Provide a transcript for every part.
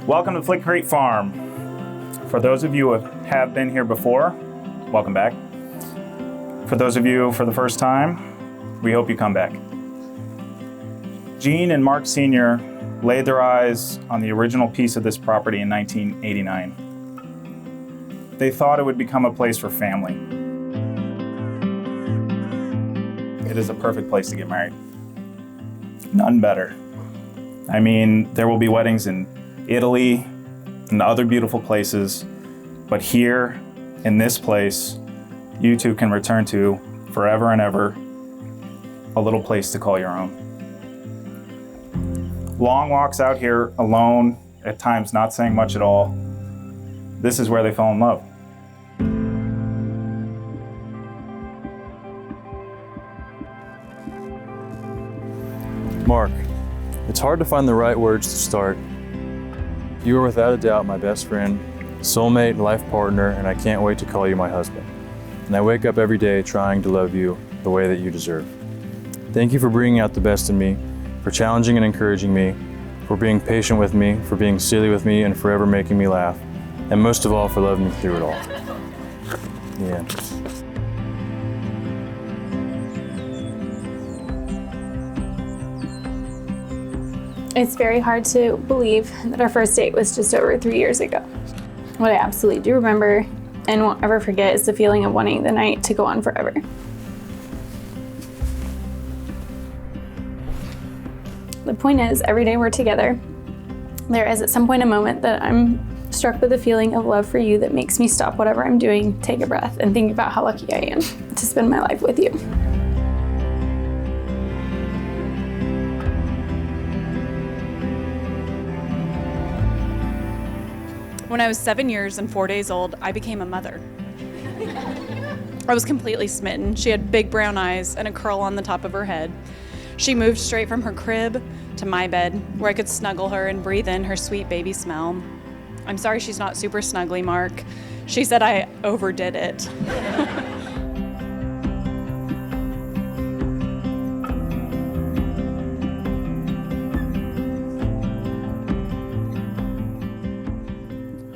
Welcome to Flick Creek Farm. For those of you who have been here before, welcome back. For those of you for the first time, we hope you come back. Gene and Mark Sr. laid their eyes on the original piece of this property in 1989. They thought it would become a place for family. It is a perfect place to get married. None better. I mean, there will be weddings in Italy and other beautiful places, but here in this place, you two can return to forever and ever, a little place to call your own. Long walks out here alone, at times not saying much at all. This is where they fell in love. Mark, it's hard to find the right words to start. You are without a doubt my best friend, soulmate, and life partner, and I can't wait to call you my husband. And I wake up every day trying to love you the way that you deserve. Thank you for bringing out the best in me, for challenging and encouraging me, for being patient with me, for being silly with me, and forever making me laugh. And most of all, for loving me through it all. Yeah. It's very hard to believe that our first date was just over 3 years ago. What I absolutely do remember and won't ever forget is the feeling of wanting the night to go on forever. The point is, every day we're together, there is at some point a moment that I'm struck with a feeling of love for you that makes me stop whatever I'm doing, take a breath, and think about how lucky I am to spend my life with you. When I was 7 years and 4 days old, I became a mother. I was completely smitten. She had big brown eyes and a curl on the top of her head. She moved straight from her crib to my bed, where I could snuggle her and breathe in her sweet baby smell. I'm sorry she's not super snuggly, Mark. She said I overdid it.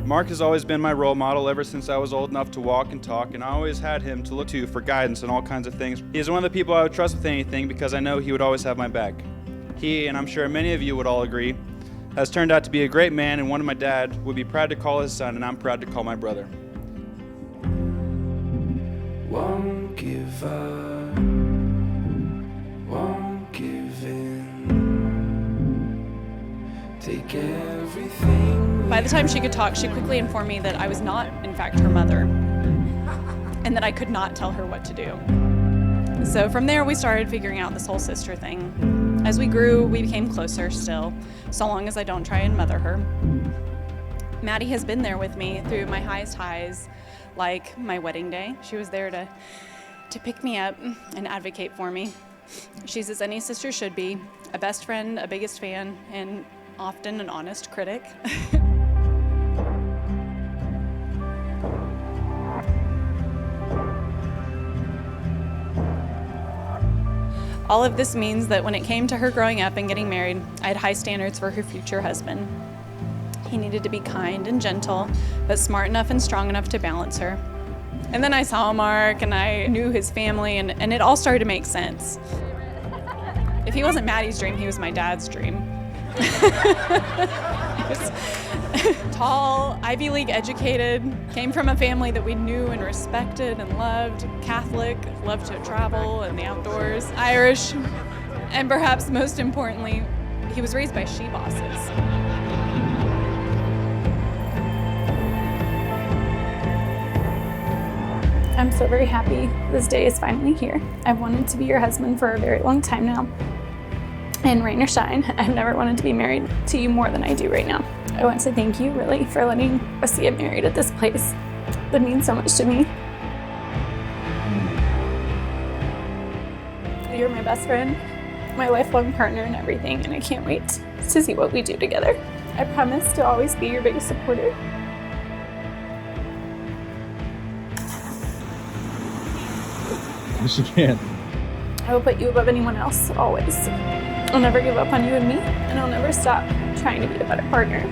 Mark has always been my role model ever since I was old enough to walk and talk, and I always had him to look to for guidance and all kinds of things. He is one of the people I would trust with anything because I know he would always have my back. He, and I'm sure many of you would all agree, has turned out to be a great man and one my dad would be proud to call his son, and I'm proud to call my brother. Won't give up, won't give in, take everything. By the time she could talk, she quickly informed me that I was not, in fact, her mother, and that I could not tell her what to do. So from there, we started figuring out this whole sister thing. As we grew, we became closer still, so long as I don't try and mother her. Maddie has been there with me through my highest highs, like my wedding day. She was there to pick me up and advocate for me. She's as any sister should be, a best friend, a biggest fan, and often an honest critic. All of this means that when it came to her growing up and getting married, I had high standards for her future husband. He needed to be kind and gentle, but smart enough and strong enough to balance her. And then I saw Mark, and I knew his family, and it all started to make sense. If he wasn't Maddie's dream, he was my dad's dream. Tall, Ivy League educated, came from a family that we knew and respected and loved, Catholic, loved to travel and the outdoors, Irish, and perhaps most importantly, he was raised by she-bosses. I'm so very happy this day is finally here. I've wanted to be your husband for a very long time now. And rain or shine, I've never wanted to be married to you more than I do right now. I want to thank you really for letting us get married at this place. That means so much to me. You're my best friend, my lifelong partner and everything, and I can't wait to see what we do together. I promise to always be your biggest supporter. Yes, you can. I will put you above anyone else, always. I'll never give up on you and me, and I'll never stop trying to be a better partner.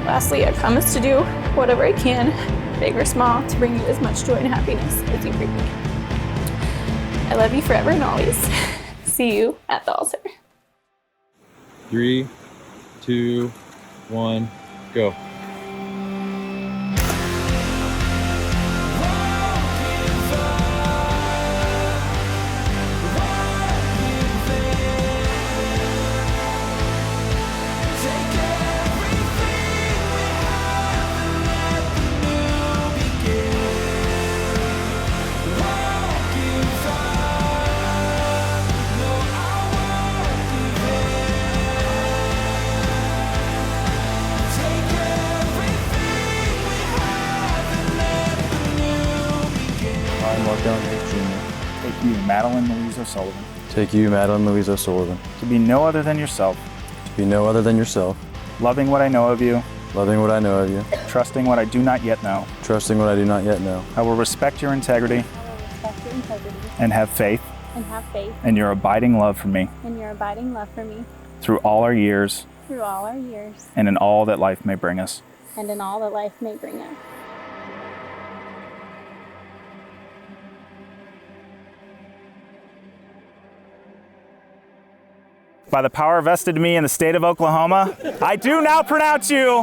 Lastly, I promise to do whatever I can, big or small, to bring you as much joy and happiness as you bring me. I love you forever and always. See you at the altar. 3, 2, 1, go. Mark Down Jr. Take you, Madeline Louise O'Sullivan, Take you, Madeline Louise O'Sullivan, to be no other than yourself, to be no other than yourself, loving what I know of you, loving what I know of you, trusting what I do not yet know. trusting what I do not yet know. I will respect your integrity Respect your integrity and have faith and have faith in your abiding love for me in your abiding love for me through all our years through all our years and in all that life may bring us. and in all that life may bring us. By the power vested in me in the state of Oklahoma, I do now pronounce you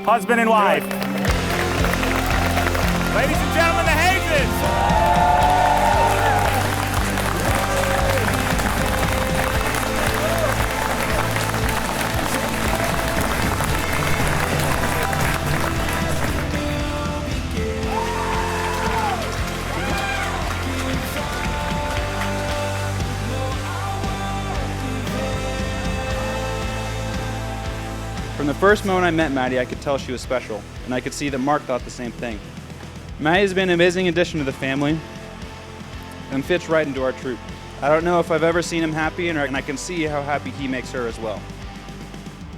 husband and wife. Ladies and gentlemen, the Hayeses. From the first moment I met Maddie, I could tell she was special, and I could see that Mark thought the same thing. Maddie has been an amazing addition to the family and fits right into our troop. I don't know if I've ever seen him happy, and I can see how happy he makes her as well.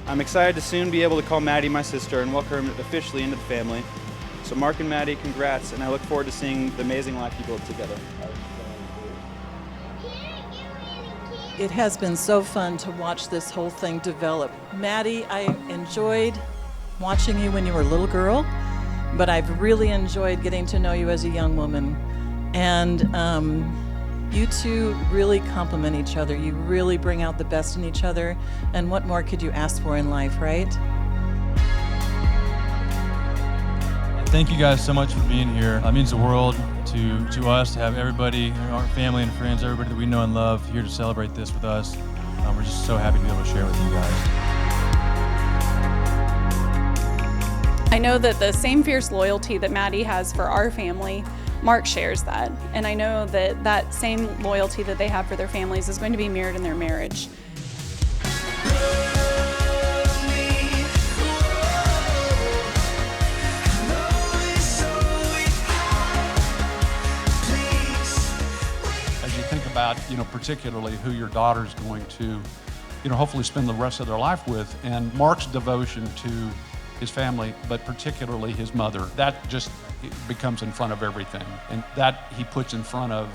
I'm excited to soon be able to call Maddie my sister and welcome her officially into the family. So Mark and Maddie, congrats, and I look forward to seeing the amazing life you build together. It has been so fun to watch this whole thing develop. Maddie, I enjoyed watching you when you were a little girl, but I've really enjoyed getting to know you as a young woman. And you two really complement each other. You really bring out the best in each other. And what more could you ask for in life, right? Thank you guys so much for being here. It means the world to us to have everybody, our family and friends, everybody that we know and love here to celebrate this with us. We're just so happy to be able to share with you guys. I know that the same fierce loyalty that Maddie has for our family, Mark shares that. And I know that that same loyalty that they have for their families is going to be mirrored in their marriage. About, particularly who your daughter's going to, hopefully spend the rest of their life with, and Mark's devotion to his family, but particularly his mother, that just becomes in front of everything, and that he puts in front of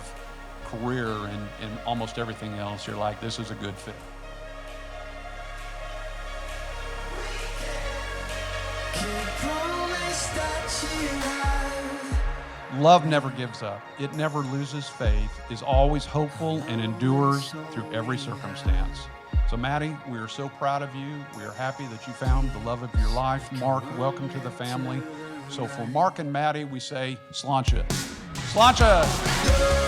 career and almost everything else. You're like, this is a good fit. Love never gives up. It never loses faith, is always hopeful, and endures through every circumstance. So Maddie, we are so proud of you. We are happy that you found the love of your life. Mark, welcome to the family. So for Mark and Maddie, we say, Sláinte. Sláinte!